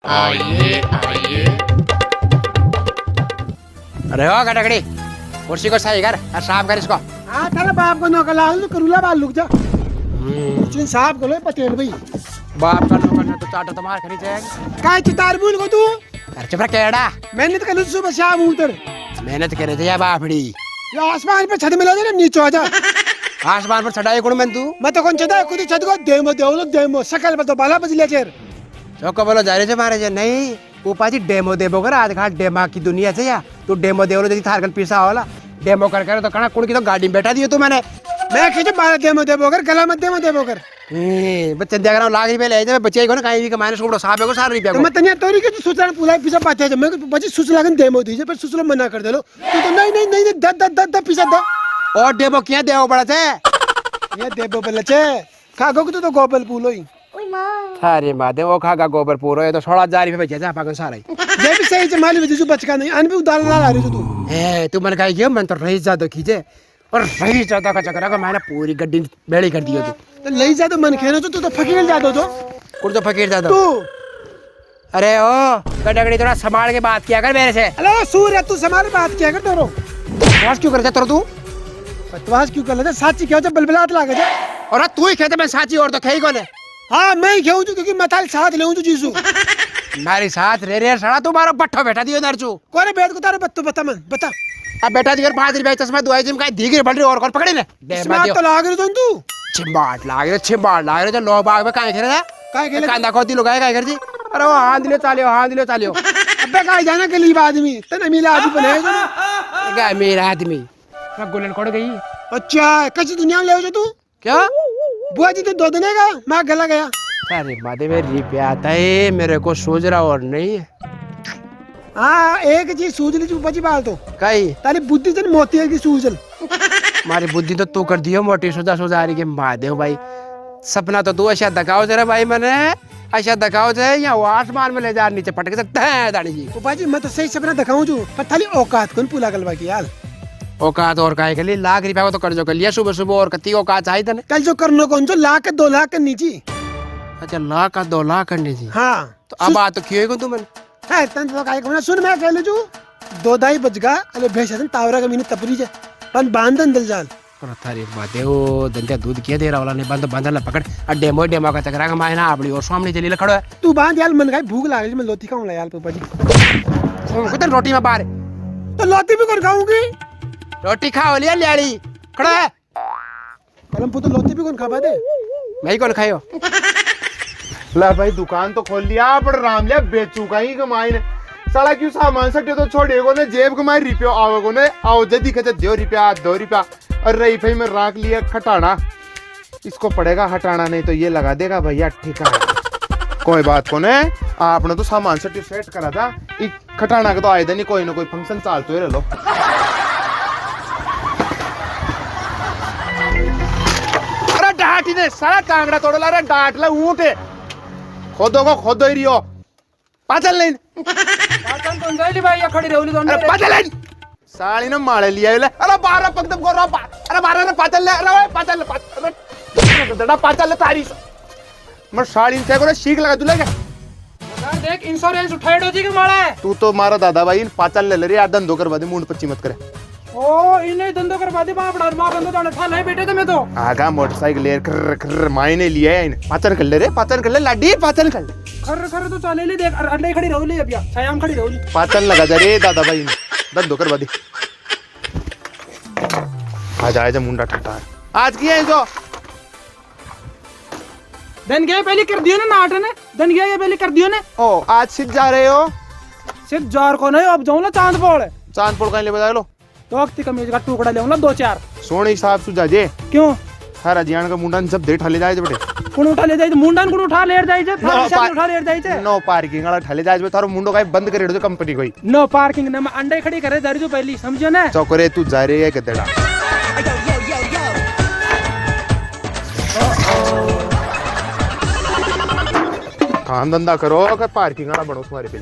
आइए आइए। अरे हो गटगड़ी कुर्सी को सही कर और साफ कर इसको। हाँ तेरा बाप को नौकर ला लो करूला बाल लुक जा कुर्सी साफ कर लो पटेल भाई। बाप का नौकर ने तो चाटा तुम्हार खरी जाएगा। काय चितार बोल को तू अरे चुप रह केड़ा। मेहनत कर सुबह शाम उतर मेहनत करे थे या बापड़ी। ये आसमान पे छत मिला दे ना नीचे आ जा। आसमान पर चढ़ाई कौन मैं तू। मैं तो कौन चढ़ा खुद ही छत को देमो सकल पर तो बाला बजले चेर चौको बोलो जा रहे थे मारे जे नहीं उपाजी डेमो देबो कर आज घाट डेमा की दुनिया से या तू डेमो देवलो जदी थारकन पीसा होला डेमो कर कर तो कणा कुण की तो गाड़ी में बैठा दियो तू मैंने। मैं खींचे बारह देमो देबो कर गला मत देमो कर बच्चे देख रहा हूं लाख रुपए ले जाए बच्चे को ना कहीं भी कमाने सोड़ो साहब को 7 रुपया तो को। मैं तनिया तोरी के सुचना पूरा पीसा पाते है मैं बच्चे सुच लगन देमो दीजे पर सुचलो मना कर देलो तू तो नहीं द पीसा द और डेमो क्या देओ बड़ा थे ये देबो बलचे खागो तो गोबल पूलोई अरे मादे वो खागा गोबर पूरो है तो 16,000 रुपए बचे जा पागल सारा ये भी सही जमाली में जो बचका नहीं अन भी उदाल ला रही तू ए तू मन कही मैं तो रही ज्यादा खींचे और रही ज्यादा का चक्कर का मैंने पूरी गड्डी बेड़ी कर दियो तू तो ले जा तो मन खेनो तो फकीर जा दो तो कुछ तो फकीर ज्यादा तू अरे ओ गडगड़ी थोड़ा संभाल के बात किया कर मेरे से। हेलो सूर्य तू समारे बात क्या कर तोरो बकवास क्यों करते तू बकवास क्यों कर लेते साची क्या हो बलबलात लागे जा और तू ही कहते मैं साची और तो खई कौन है। हाँ मैं खेऊं तू क्योंकि मताल साथ लेऊं तू जीसू मारी साथ रे सड़ा तू मारो बट्ठो बैठा दियो नरचू कोरे बैठ को तारे बत्तो बता मन बता अब बैठा दियो 5 रुपए चश्मा दुआई जिम का दीगिर बल रही और कौन पकड़े ने इसमें तो लाग रही तू छिबाट लाग रे तो लो बाग में काहे खेले काय खेले कांदा खोती लोग काय कर जी। अरे वो हां दिलो चालियो अबे काय जाना गरीब आदमी तने मिला आदमी बने जो गा मेरा आदमी मैं गोलन कोड़ गई। अच्छा कच्ची दुनिया में ले जो तू क्या बुआ जी तो दो दिन का मैं गला गया। अरे मादे में रुपया आता है मेरे को सोच रहा और नहीं है। हाँ एक चीज सूझ ली ऊपर बाल तो कई तारी बुद्धि जन मोती है की सूझल हमारी बुद्धि तो तू कर दियो मोटी सोचा रही के महादेव भाई सपना तो तू ऐसा दिखाओ जरा भाई मैंने ऐसा दिखाओ जाए या वो आसमान में ले जा नीचे पटक सकता है दाढ़ी जी। ऊपर जी मैं तो सही सपना दिखाऊं जो पर थाली औकात कौन पूरा गलवा की यार औकात और काहे के लिए लाख रुपया को तो कर्जो कर लिया सुबह और कत्ती औकात चाहिए तने कल जो करनो कौन जो लाख 2 लाख के नीचे। अच्छा लाख का 2 लाख करने जी। हाँ तो अब बात तो क्यों को तू मन है तन तो काय को सुन मैं कह ले जो 2 दाई बजगा अले भेसन तावरा का मीने तपरी जा पन बांधन दल जाल और थारे बातें वो दंते दूध किया दे रहा वाला ने बंद बंदला पकड़ और डेमो का चकरा का मायना आपड़ी और सामने चली खड़ो है तू बांध यार मन गाय भूख लाग रही मैं लोती खाऊं ला यार पापा जी कितने रोटी में बाहर तो लोती भी कर खाऊंगी रोटी खाओ लिया लियाड़ी खड़ा है कलम पुतो लोती भी कौन खा दे मैं कौन खायो ला भाई दुकान तो खोल लिया पर राम लिया बेचू का ही कमाई ने साला क्यों सामान सकते तो छोड़ेगो ने जेब कमाई रुपया आओगो ने आओ जल्दी कहते 2 रुपया और रही भाई में राख लिया खटाना इसको पड़ेगा हटाना नहीं तो ये लगा देगा भैया ठिकाना कोई बात को ने आपने तो सामान सेट करा था खटाना का तो आए नहीं कोई ना कोई फंक्शन चालते रह लो। अरे डांटी ने सारा कांगड़ा तोड़ला अरे डांट ला ऊंट खोदो को खोदो ही रियो पाचल नहीं पाचन कौन जाइली भाई या खड़ी रहउली दोन अरे पाचल नहीं साली ने मारे लिया ले अरे 12 पकदम को रो अरे 12 ने पाचल ले अरे पाचल दड़ा पाचल ले तारी मर साली से को सीख लगा दुले के यार देख इंश्योरेंस उठाइडो जी के माड़ा है तू तो मारा दादा भाई पाचल ले रे यार धंधो करवा दे मुंड पच्ची मत करे ओ इने धंधो करवा दे बाप डर मां बंदो जाने था नहीं बेटे तो मैं तो आगा मोटरसाइकिल ले कर मायने लिया है पाचन कर ले रे पाचन कर ले लाडी पाचन कर ले खर तो चले ले देख अंडे खड़ी रहउली अब या छायाम खड़ी रहउली पाचन लगा जा रे दादा भाई धंधो करवा दे आज आए जा मुंडा ठट्टा आज की है जो धन गए पहले कर दियो ना नाट ने धन गए पहले कर दियो ने ओ आज सिद्ध जा रहे हो सिर्फ जार को नहीं अब जाऊं ना चांदपोड़ चांदपुर कहीं ले बता लो तो वक्त कमीज का टुकड़ा ले ना 2-4 सोने हिसाब से जाजे क्यों हर अजियान का मुंडन सब दे ठले जाए बटे कौन उठा ले जाए मुंडन कौन उठा ले जाए जे उठा ले जाए नो पार्किंग वाला ठले जाए थारो मुंडो का बंद करे दो कंपनी कोई नो पार्किंग ना अंडे खड़ी करे जा रही जो पहली समझो ना चौकरे तू जा रही है गधेड़ा काम धंधा करो अगर पार्किंग वाला बनो तुम्हारे पे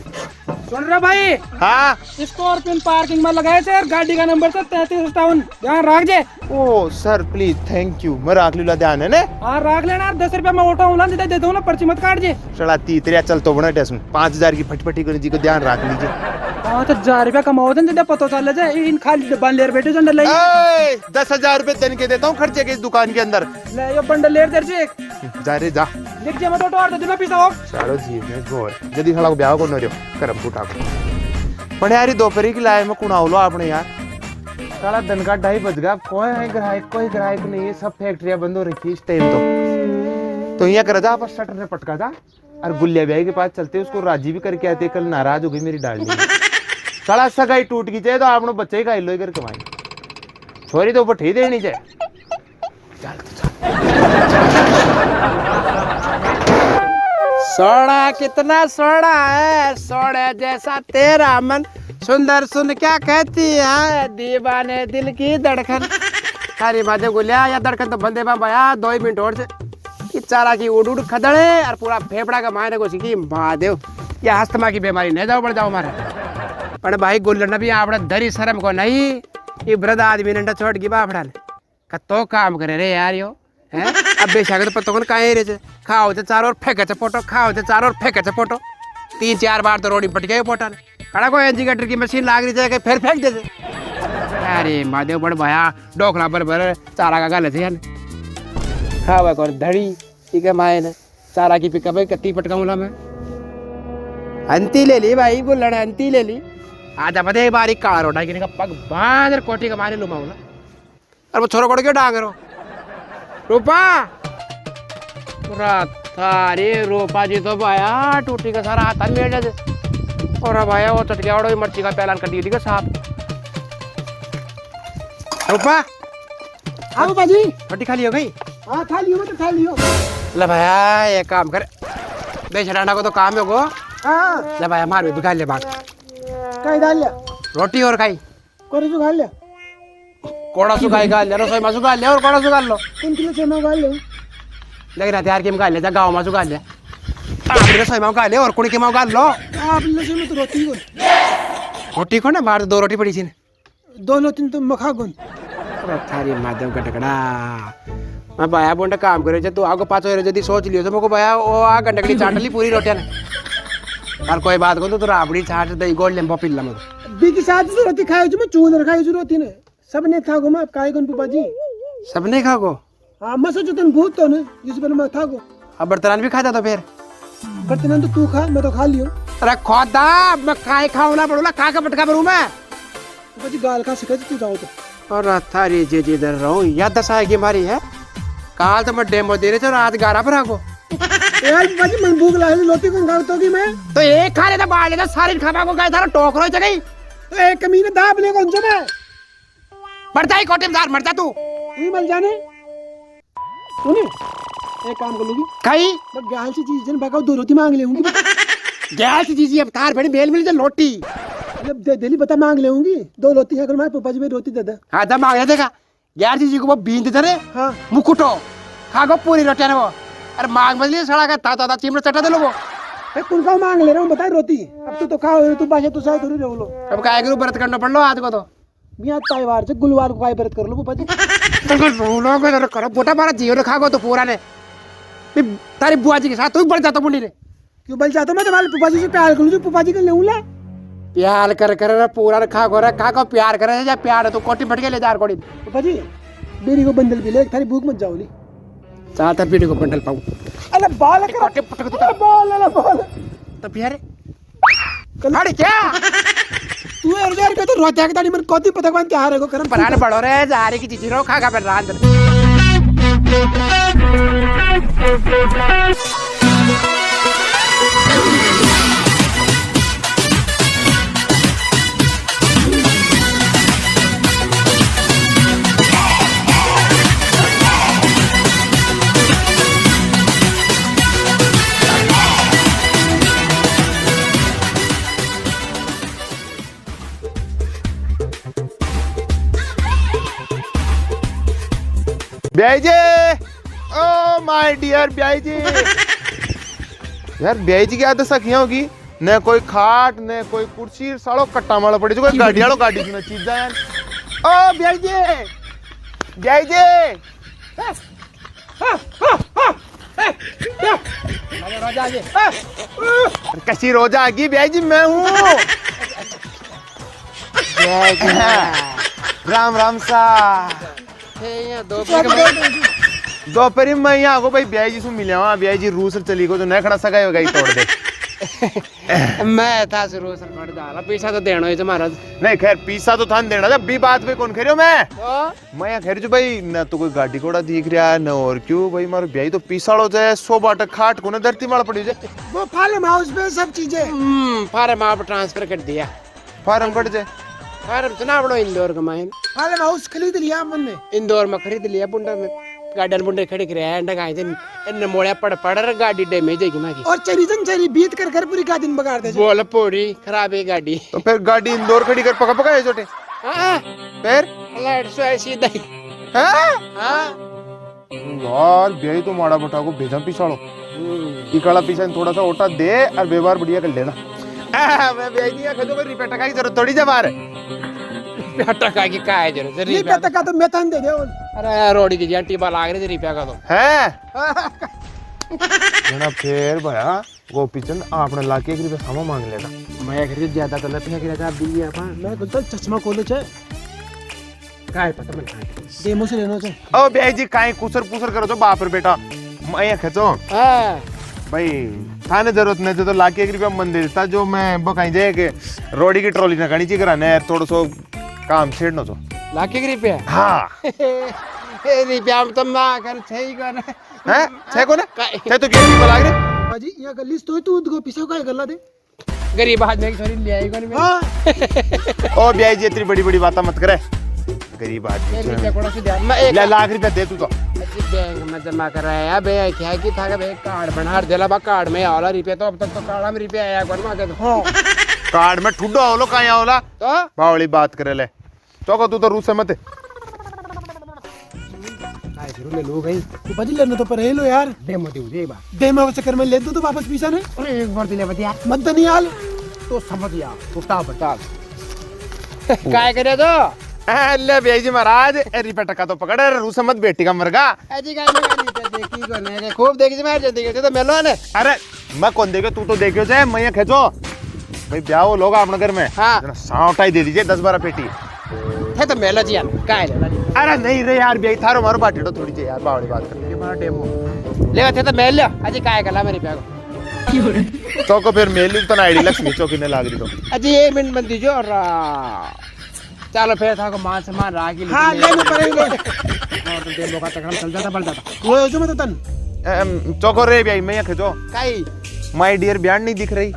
सुन रहे भाई, हाँ स्कॉर्पियन पार्किंग में लगाए थे, गाड़ी का नंबर था 3357, ध्यान रख जे। ओ सर प्लीज थैंक यू, मैं राख लूला ध्यान है ने। हाँ रख लेना, 10 रुपया मैं ऑटो उला दे देता हूँ ना, पर्ची मत काट जे। चला तीतरिया चल तो बना टेस्ट में 5000 की फटफटी करने जी को ध्यान रख लीजिए। हाँ तो 1000 रुपया कमाओ दे, पता चल जाए इन खाली बंडल बैठे जंडल ले। 10,000 रुपए दिन के देता हूँ खर्चे के इस दुकान के अंदर। ले यो बंडल लेर दे जे, जा रे जा। लिख जे मत ऑटो और दे ना पैसा हो। चारो जी में गोर जदी हला को ब्याह को नरियो करम फुटा को पण यार दोपहरी की लाए में कुणावलो आपने यार। साला दिन का 2:30 बज गया, कोई ग्राहक नहीं है, सब फैक्ट्रियां बंद हो रखी इस टाइम तो यहाँ कर जा, बस शटर ने पटका था और गुल्लिया ब्याही के पास चलते उसको राजी भी करके आते, कल नाराज हो गई मेरी डाली। साला सगाई टूट गई चाहे तो आपने बच्चे ही खाई लो कर कमाई, छोरी तो बठी देनी चाहिए। सोड़ा कितना सोड़ा है, सोड़े जैसा तेरा मन, सुंदर सुन क्या कहती है दीवाने दिल की धड़कन। सारी बातें गुलिया या धड़कन तो बंदे बा भया 2 मिनट और से कि चारा की उड़ उड़ खदड़े और पूरा फेफड़ा का मायने को सीखी महादेव, या अस्थमा की बीमारी नहीं जाओ बढ़ जाओ हमारे। पर भाई गुल्लर भी आपने दरी शर्म को नहीं, ये वृद्ध आदमी ने छोड़ की बापड़ा का तो काम करे रे यार यो हैं। अब बेशक तो पत्तों को काहे रे खाओ ते चारों ओर फेंके चे फोटो, खाओ ते चारों ओर फेंके चे फोटो, 3-4 बार तो रोडी पट गए पोटा ने कड़ा को इंडिकेटर की मशीन लाग रही है फिर फेंक दे। अरे महादेव बड़ भया डोखला भर चारा का गाले थे यार खावा को धड़ी ठीक है माए ने चारा की पिकअप है कत्ती पटकाऊंगा मैं। अंती ले ली भाई गुल्लड़ अंती ले ली। आज अब एक बारी काला रोटा गिने का पग बांध कोठी का मारे लुमाऊंगा और वो छोरो कोड़ क्यों डांग रहो रूपा थारे रूपा जी तो भाया टूटी का सारा हाथ मेड़ दे और अब आया वो चटकिया उड़ो मिर्ची का पैलान कर दी थी साथ। रूपा हाँ बाजी, रोटी खा ली हो गई? हाँ खा लियो, तो खा लियो। ले भैया ये काम कर बेचराना को तो काम है को। हाँ ले भैया मार भी खा ले बात कहीं डाल लिया, रोटी और खाई कोरे जो खा लिया, कोड़ा सुखाई खा ले, रसोई में सुखा ले और कोड़ा सुखा लो। 3 किलो सेमा खा ले, लेकिन हथियार की खा ले, गाँव में सुखा ले, रसोई में खा ले और कुड़ी के माँ खा लो। आप लसे में तो रोटी को रोटी को ना बाहर 2 रोटी पड़ी थी 2-3 तो मखा गुन। थारी माधव का टकड़ा मैं भाया बोंडा काम करे तू आगो पाचो रे जदी सोच लियो तो मको भाया ओ आ गंडकड़ी चाटली पूरी रोटियां ने और कोई बात को तो राबड़ी छाट दई गोल लेंबो पिल्ला मो बी की साथ से रोटी खाए जो मैं चून खाई जो रोटी ने सबने था गो मैं काई गुन पुपा जी सबने खा गो। हां मैं सोचो तुम भूत तो ने जिस पर मैं था गो। अब बर्तन भी खाता तो फिर बर्तन तो तू खा, मैं तो खा लियो। अरे खोदा मैं काई खाऊला पड़ूला का पटका भरू मैं बाजी गाल का सिखा तू जाओ तो। और थारी जे जे इधर रहूं याद दसाएगी मारी है काल तो मैं डेमो दे रहे थे रात 11 पर आगो यार बाजी मन भूख लागे रोटी कौन खाओ तो की मैं तो एक खा लेता बाहर लेता सारी खाबा को गए था टोकरो चली एक कमीने दाब ले कौन से मैं मरता ही कोटिमदार मरता तू मल जाने सुनी एक काम कर लूंगी खाई मैं गैल सी चीज जन बकाओ 2 रोटी मांग लेऊंगी। गैस की चीज अब तार बड़ी मेल मिल जा लोटी मतलब दिल्ली बता मांग लेऊंगी 2 रोटी है, अगर मारे पापा जी में रोटी दे दे। हाँ तब मांग देखा गैस की चीज को वो बीन देते रे हाँ मुकुटो खागो पूरी रोटियां ने वो अरे मांग बदली सड़ा का ता चिमड़ा चटा दे लो वो मैं कौन का मांग ले रहा हूँ बता रोटी। अब तो खाओ तू बाजे तो शायद रह लो। अब काय करूं व्रत करना पड़ लो आज को तो बिया ताईवार से गुलवार को काय व्रत कर लो पापा जी। तुमको रोलो को जरा करो बोटा मारा जियो ने खागो तो पूरा ने तारी बुआ जी के साथ तू बढ़ जाता मुंडी ने क्यों बल जाता मैं तुम्हारे पापा जी से प्यार कर लूं जो पापा जी के लेऊला प्यार कर पूरा ने खागो रे खागो प्यार करे जा प्यार तो कोटी फट के ले जा कोड़ी पापा जी बेरी को बंडल भी ले थारी भूख मत जाओ ली चाहता पीढ़ी को बंडल पाऊं अरे बाल कर कोटी पटक तो बाल अरे बाल तो प्यारे अरे क्या तू यार के तो रोते के दाड़ी मन कोती पता कौन त्यार है को करम परान पड़ो रे जारे की चीज रो खागा पर रात ब्याई जी ओ माय डियर ब्याई जी यार ब्याई जी की आदत सखियां होगी न कोई खाट न कोई कुर्सी सालो कट्टा माला पड़ी जो कोई गाड़ी वालो गाड़ी की चीज यार ओ ब्याई जी कसी रोजा आ गई ब्याई जी मैं हूँ राम राम सा दोपहरी मैं यहाँ को भाई ब्याई जी से मिले वहाँ ब्याई जी रूस चली को जो नया खड़ा सगा होगा तोड़ दे मैं था शुरू से पड़ जा पैसा तो देना है महाराज नहीं खैर पीसा तो थान देना जब भी बात पे कौन खेरियो मैं तो मैं यहाँ खेरी भाई न तो कोई गाड़ी घोड़ा दिख रहा है न और क्यों भाई मारो ब्याई तो पीसाड़ो जाए 100 बाट खाट को न धरती मार पड़ी जाए वो फार्म हाउस में सब चीजें फार्म आप ट्रांसफर कर दिया फार्म कट जाए फार्म चुना बड़ो इंदौर का माइन फार्म हाउस खरीद लिया मन ने इंदौर में खरीद लिया बुंडा में गार्डन बुंडे खड़ी करे एंड गाय थे इन मोड़े पड़ गाड़ी डैमेज है कि ना की और चरी बीत कर घर पूरी का दिन बगाड़ दे बोल पूरी खराब है गाड़ी तो फिर गाड़ी इंदौर खड़ी कर पका पका है छोटे हां फिर लाइट सो ऐसी दई हैं हां यार ब्याई तो माड़ा बटा को भेजा पीसाड़ो ई काला पीसा थोड़ा सा ओटा दे और व्यवहार बढ़िया कर लेना मैं ब्याई दिया खजो को रिपेट का की जरूरत थोड़ी जा बाहर टका की का है जरूरत नहीं पता का तो मेथन दे दे अरे रोडी की जंटी बा लाग रही रुपया का तो है जना फिर भया वो पिचन आपने लाके 1 रुपया सामा मांग लेना मैं खरीद ज्यादा तो लत है कि आप दिल्ली आपा मैं बोलता चश्मा खोलो छे का है पता मैं डेमो से लेनो छे ओ ब्याई जी काई कुसर पुसर करो तो बाप रे बेटा मैं यहाँ खचो हां भाई थाने जरूरत नहीं तो लाके 1 रुपया मन दे देता जो मैं बकाई जाए कि रोडी की ट्रॉली ना गाड़ी ची कराने थोड़ा सो काम छेड़नो तो लाख रुपया हाँ ए रुपया में तो ना कर छे ही कर हैं छे को ना छे तो गेली लाग रे बाजी यहां का लिस्ट होई तू को पीछे का गल्ला दे गरीब आदमी की थोड़ी ले आई कोनी में हां ओ ब्याई जी इतनी बड़ी बड़ी बातें मत करे गरीब आदमी रुपया कोड़ा से दे मैं एक लाख रुपया दे तू तो बैंक में जमा कराया बे क्या की था बे कार्ड बना देला बा कार्ड में आला रुपया तो अब तक तो कार्ड में रुपया आया कोन मांगे तो हां कार्ड में ठुड्डो आवलो काई आवला तो बावली बात करे ले चौको तू तो रूस से मत काय करू ले लो गई तू बाजी लेनो तो पर है लो यार डेमो दे दे बा डेमो के चक्कर में ले दो तो वापस पीछा ने अरे एक बार दिले बतिया मत नहीं आल तो समझ गया उठा बता काय करे तो ले ब्याई जी महाराज रिपेट का तो पकड़ रूस से मत बेटी का मरगा अजी काय में देखी को ने खूब देखी से मार जल्दी के तो मेलो ने अरे मैं कौन देखे तू तो देखियो जाए मैं यहाँ खेचो भाई ब्याह वो लोग अपने घर में हाँ। साउटा ही दे दीजिए 10-12 पेटी थे तो मेलो जी यार काय ले अरे नहीं रे यार ब्याह थारो मारो बाटी तो थोड़ी सी यार बावली बात कर ये मारा डेमो ले थे तो मेल लो अजी काय कला मेरे प्या को चौको फिर मेली तो ना आईडी लक्ष्मी चौकी ने लाग रही तो अजी 1 मिनट बंद दीजिए और चलो फिर था को मान सम्मान रागी हां लेनो पड़ेंगे और तो डेमो का तकड़म चल जाता बढ़ जाता वो जो मत तन चौको रे ब्याह मैं यहाँ खेचो काई माय डियर ब्यान नहीं दिख रही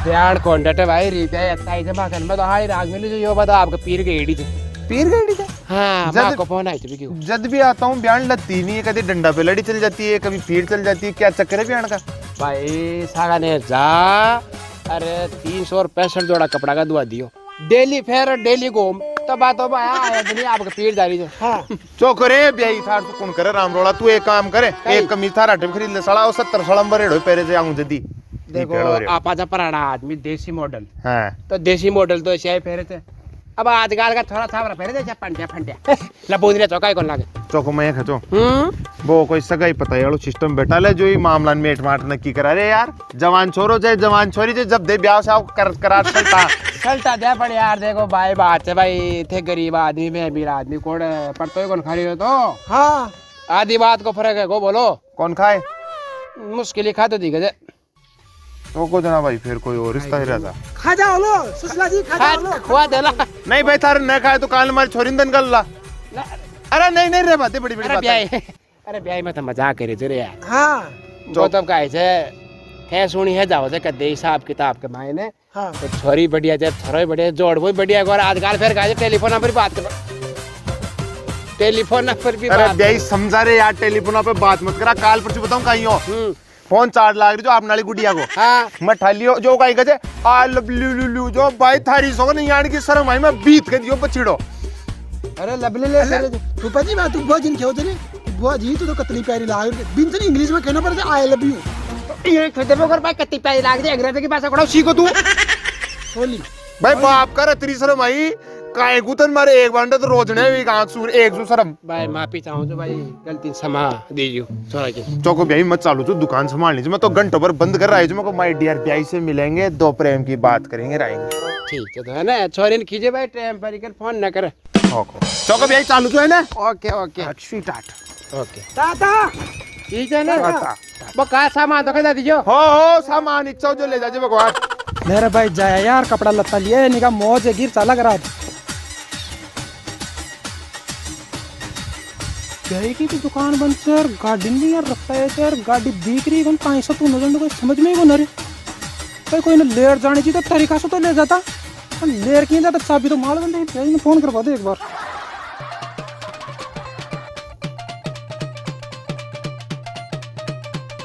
ब्याड़ कॉन्टेक्ट है भाई रुपया इतना ही जमा कर मैं तो हाई राग मिली जो यो बता आपका पीर गेड़ी थी पीर गई थी हाँ जद- माँ को फोन आई थी क्यों जब भी आता हूँ ब्यान लगती नहीं है कभी डंडा पे लड़ी चल जाती है कभी पीर चल जाती है क्या चक्कर है ब्यान का भाई सागा ने जा अरे 365 जोड़ा कपड़ा का दुआ दियो डेली फेर डेली घूम तो बात हो भाई आया नहीं आपका पीर जारी जो हां चौको रे ब्याई थार तो कौन करे राम रोड़ा तू एक काम करे एक कमीज थारा टेप खरीद ले साला 70 साल बरेड़ो पेरे से आऊं जदी देखो आप आजा पुराना आदमी देसी मॉडल हां तो देसी मॉडल तो ऐसे फेरे थे अब आजकल का थोड़ा था फेरे थे पंटिया फंटिया लबोदने चौका कौन लागे चौको मैं खचो वो कोई सगाई पता है सिस्टम बैठा ले जो ही मामला में मेट माट नक्की करा रे यार जवान छोरो जाए जवान छोरी जाए जब दे ब्याह से आओ करार चलता दे पड़े यार देखो भाई बात है भाई थे गरीब आदमी में अमीर आदमी कौन पड़तो कौन खड़ी हो तो हां आधी बात को फर्क है को बोलो कौन खाए मुश्किल ही खाता दिखे दे तो को जना भाई फिर कोई और रिश्ता ही रहता खा जाओ लो सुसला जी खा जाओ लो खुआ देला नहीं भाई थारे न खाए तो काल हमारी छोरी दन गल ला अरे नहीं नहीं रे बातें बड़ी बड़ी अरे बात ब्याह अरे ब्याह में तो मजाक करे थे रे यार हां वो तब काहे छे है सुनी है जाओ से कदे हिसाब किताब के मायने हां तो छोरी बढ़िया जे थोड़ी बढ़िया जोड़ वो बढ़िया और आजकल फिर काहे टेलीफोन पर बात कर टेलीफोन पर भी अरे बात ब्याई समझा रे यार टेलीफोन पे बात मत करा काल परसों बताऊं कहीं हो फोन चार्ज लाग रही जो आप नाली गुड़िया को हां मैं ठालियो जो कहीं गजे आ लू जो भाई थारी सो नहीं यार की शर्म आई मैं बीत के दियो बछड़ो अरे लबले ले फूफा जी बात तू बहुत जिन खेओ थे बुआ जी तू तो कतनी प्यारी लाग बिन से इंग्लिश में कहना पड़ता आई लव यू ये खुद में कर भाई कितनी पैसे लाग जाए अंग्रेजी की भाषा कोड़ा सीखो तू सोली भाई बाप कर अतरी शर्म भाई काय गुतन मारे एक बांडे तो रोजने भी आंख सूर एक सु शर्म भाई माफी चाहूँ तो भाई गलती क्षमा दीजिए छोरा के चौको भाई मत चालू तू दुकान संभालनी मैं तो घंटों पर बंद कर रहा है मैं को माय डियर ब्याई से मिलेंगे दो प्रेम की बात करेंगे रहेंगे ठीक है तो है ना छोरे ने खींचे भाई टाइम पर कर फोन न कर चौको भाई चालू तो है ना okay okay sweet heart okay दादा ठीक है ना अच्छा। वो का सामान तो कहता दीजिए हो सामान इच्छा जो ले जाजे भगवान मेरे भाई जाया यार कपड़ा लत्ता लिए निका मौज है गिर चाला करा की तो दुकान बंद सर गाड़ी नहीं यार रखता है सर गाड़ी दिख रही है कहीं से तू नजर कोई समझ में ही को नरे भाई कोई ना लेर जाने चाहिए तो तरीका से तो ले जाता लेर की जाता चाबी तो माल बंदे फोन करवा दे एक बार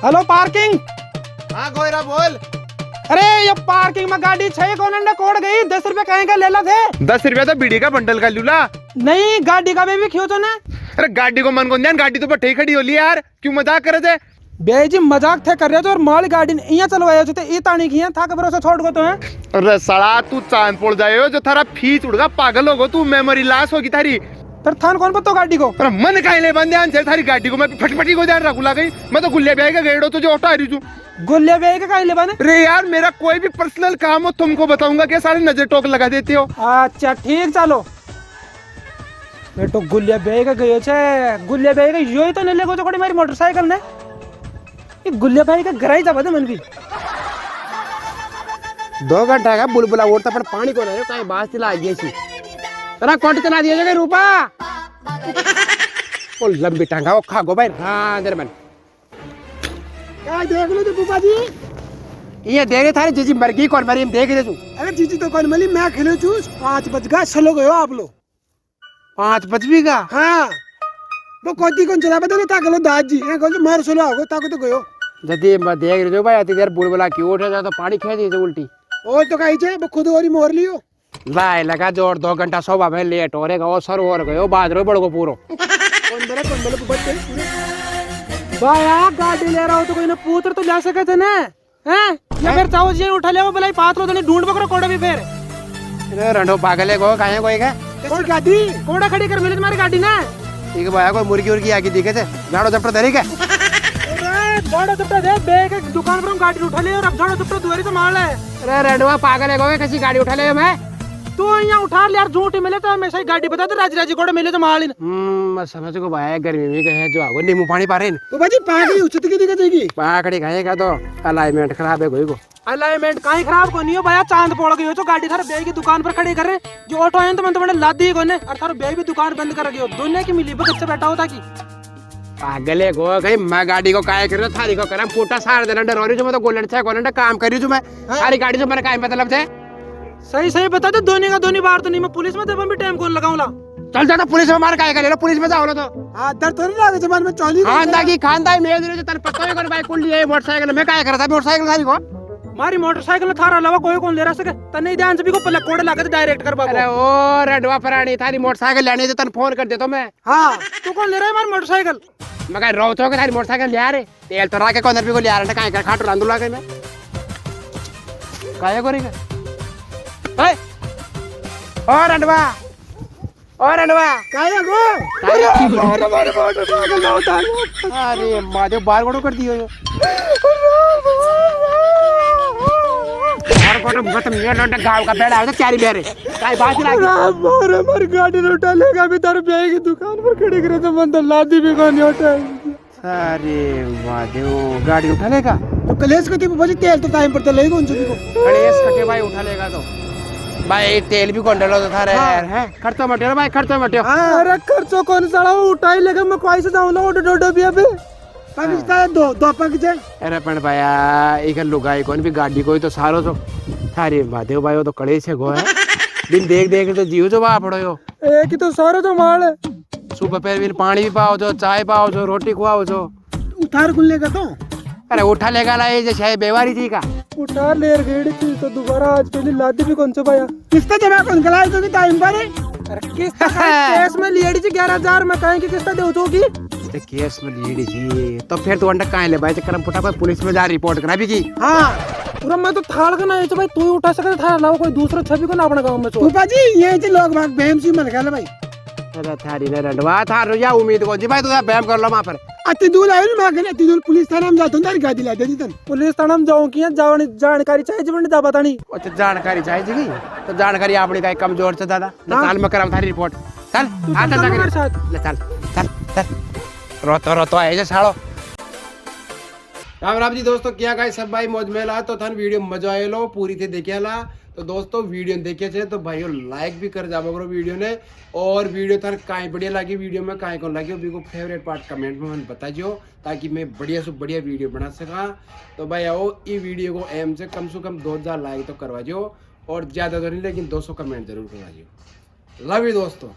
हेलो पार्किंग हाँ गोयरा बोल अरे ये पार्किंग में गाड़ी छह कोने कोड़ गई 10 रुपए कहीं का ले ला थे 10 रुपया तो बीड़ी का बंडल का लूला नहीं गाड़ी का भी क्यों तो ना अरे गाड़ी को मन को ध्यान गाड़ी तो बटे खड़ी होली यार क्यों मजाक करे थे बे जी मजाक थे कर रहे थे और माल गाड़ी यहाँ चलवाया थे ये तानी की था भरोसा छोड़ को तो है अरे सड़ा तू चांद पोड़ जाए हो जो थारा फीस उड़गा पागल होगो तू मेमोरी लॉस होगी थारी फिर थान कौन पतो गाड़ी को अरे मन काहे ले बंद ध्यान से थारी गाड़ी को मैं फटफटी को ध्यान रखूला गई मैं तो गुल्ले ब्याह का गेड़ो तो जो ऑटो आ रही हूँ गुल्ले बे के ले बने अरे यार मेरा कोई भी पर्सनल काम हो तुमको बताऊंगा क्या सारे नजर टोक लगा देते हो अच्छा ठीक चलो मैं तो गुल्ले बे के गयो छे गुल्ले बे के यो ही तो नहीं लेगो तो कोड़ी मेरी मोटरसाइकिल ने ये गुल्ले भाई का घर ही जा बदे मन भी 2 घंटा का बुलबुला उड़ता पर पानी को नहीं कहीं बात चला आई थी तेरा कोट चला दिया जगह रूपा वो लंबी टांगा वो खा गो भाई हाँ देर मन क्या देख लो तो बुबा जी ये देखे थारी जीजी मरगी कौन मरी हम देख रहे तू अरे जीजी तो कौन मली मैं खेलो छू 5 बज गया चलो गयो आप लोग 5 बजवी का हाँ वो कोती कौन चला बता नहीं ताकलो दादी ये कौन मार सोलो आगो ताको तो गयो जदी मैं देख रहे भाई अति देर बुलबुला क्यों उठे जा तो पानी खेच दी उल्टी और तो कहीं छे वो खुद और मोर लियो लाई लगा जोर 2 घंटा सोबा में लेट हो रहेगा वो सर और गयो बादरो बड़को पूरो कौन बोले बुबा जी भाया गाड़ी ले रहा हो तो कोई ना पुत्र तो जा सके थे ना हैं या फिर चाहो जी उठा ले वो भलाई पात लो तो नहीं ढूंढ पकड़ो कोड़े भी फिर अरे रंडो पागल है को काहे कोई का कैसी गाड़ी कोड़ा खड़ी कर मिले तुम्हारी गाड़ी ना ठीक भाई कोई मुर्गी उर्गी आके दिखे थे झाड़ो झपटो धरी के अरे झाड़ो चप्पा दे बैग एक दुकान पर हम गाड़ी उठा ले और अब झाड़ो चप्पा दुआरी से मार ले अरे रंडवा पागल है को कैसी गाड़ी उठा ले मैं तू यहाँ उठा ले यार झूठी मिले तो हमेशा ही गाड़ी बता दे राजी राजी कोड़े मिले तो मार ले मैं समझ को भाई गर्मी में कहे जो आगो नींबू पानी पा रहे हैं बुबा जी पागल उचित की दिक्कत है पाकड़ी खाएगा तो अलाइनमेंट खराब है कोई को अलाइनमेंट कहीं खराब को नहीं हो भैया चांद पड़ गई हो तो गाड़ी थारे बेई की दुकान पर खड़ी कर रहे जो ऑटो है तो मैं तो मैंने लाद दी कोने और थारे बेई भी दुकान बंद कर गई हो दुनिया की मिली बच्चे बैठा होता की पागल है को कहीं मैं गाड़ी को काय कर थारी को करम फूटा सार देना डरोरी जो मैं तो गोल्डन छे गोल्डन काम करी जो मैं सारी गाड़ी से मैंने काय मतलब थे सही सही बता दे दोनी का दोनी बार तो नहीं मैं पुलिस में देवा भी टाइम कौन लगाऊंगा चल जाता पुलिस में मार काय कर ले पुलिस में जाओ ना तो हां डर तो नहीं लगे जबान में चौली खानदाई मेरे दिनो तन पता है कर भाई कुल लिए मोटरसाइकिल में काय करता मोटरसाइकिल सारी को मारी मोटरसाइकिल थारा अलावा कोई कौन ले रहा सके तने ध्यान से भी को पल्ले कोड़े लगा डायरेक्ट कर बाबू अरे ओ रडवा फरानी थारी मोटरसाइकिल लेने तन फोन कर दे तो मैं हां तू कौन ले रहा है मारी मोटरसाइकिल मैं कह रो तो के थारी मोटरसाइकिल ले आ रे तेल तो राके कोनर भी को ले आ रहा काय कर खाटू रांदू लागे मैं काय करेगा ए ओ रडवा काया गो अरे माधव बार कोड़ो कर दियो यो बार कोड़ो खत्म ये लौंडा गांव का बेड़ा है तो चारी बेरे काय बात लागी मारे मारी गाड़ी उठा लेगा भी तारे बेई की दुकान पर खड़ी करे तो मन तो लादी भी कोनी उठा अरे माधव गाड़ी उठा लेगा तो कलेश को बुबा जी तेल तो टाइम पर तो लेगा उन सभी को कलेश कटे भाई उठा लेगा तो भाई तेल भी कौन डालो तो था रे यार हैं खर्चो मटियो भाई खर्चो मटियो अरे खर्चो कौन साला उठा ही लेगा मैं कोई से जाऊंगा ओडो डोडो भी अबे पाकिस्तान दो पक जाए अरे पण भाया एक लुगाई कौन भी गाड़ी कोई तो सारो तो थारे महादेव भाई वो तो कलेश है गो है दिन देख देख तो जीव जो बा पड़ो यो एक ही तो सारो तो माल है सुबह पैर भी पानी भी पाओ जो चाय पाओ जो रोटी खुआओ जो उतार खुलने का तो अरे उठा लेगा ला ये जैसे बेवारी थी का उठा लेर गेड़ी थी तो दोबारा आज पहले लादी भी कौन से भाया किस्ता जमा कौन गलाई तो टाइम पर है अरे किस्ता केस में लियड़ी थी 11,000 में कहें कि किस्ता दे तो की तो केस में लीड जी तो फिर तू अंडा काहे ले भाई चक्कर फुटा कोई पुलिस में जा रिपोर्ट करा भी की हाँ पूरा मैं तो थाड़ का ना भाई तू ही उठा सकता था लाओ कोई दूसरा छवि को ना अपने गांव में चोर फूफा जी ये जी लोग भाग बहम सी मन गया भाई अरे थारी ने रंडवा थार या उम्मीद को जी भाई तू बैम कर लो वहां पर अति दूर आयो ना मैं अति दूर पुलिस थाना में जाता हूं तारी गाड़ी ला दे दी तन पुलिस थाना में जाऊं कि जानकारी चाहिए जीवन जा पता नहीं अच्छा जानकारी चाहिए जी तो जानकारी आपने का कमजोर से दादा चल मैं कराऊं थारी रिपोर्ट चल आ चल मेरे साथ ले चल चल चल रोतो आए जे सालो राम राम जी दोस्तों क्या गाय सब भाई मौज में ला तो थान वीडियो मजा आए लो पूरी थे देखे ला तो दोस्तों वीडियो देखे थे तो भाइयों लाइक भी कर जाओ करो वीडियो ने और वीडियो थान काई बढ़िया लगी वीडियो में काई कौन लगी भी को फेवरेट पार्ट कमेंट में मन बता जो ताकि मैं बढ़िया से बढ़िया वीडियो बना सका तो भाई आओ ये वीडियो को एम से कम 2000 लाइक तो करवा जो और ज़्यादा तो नहीं लेकिन 200 कमेंट जरूर करवा जो लव यू दोस्तों।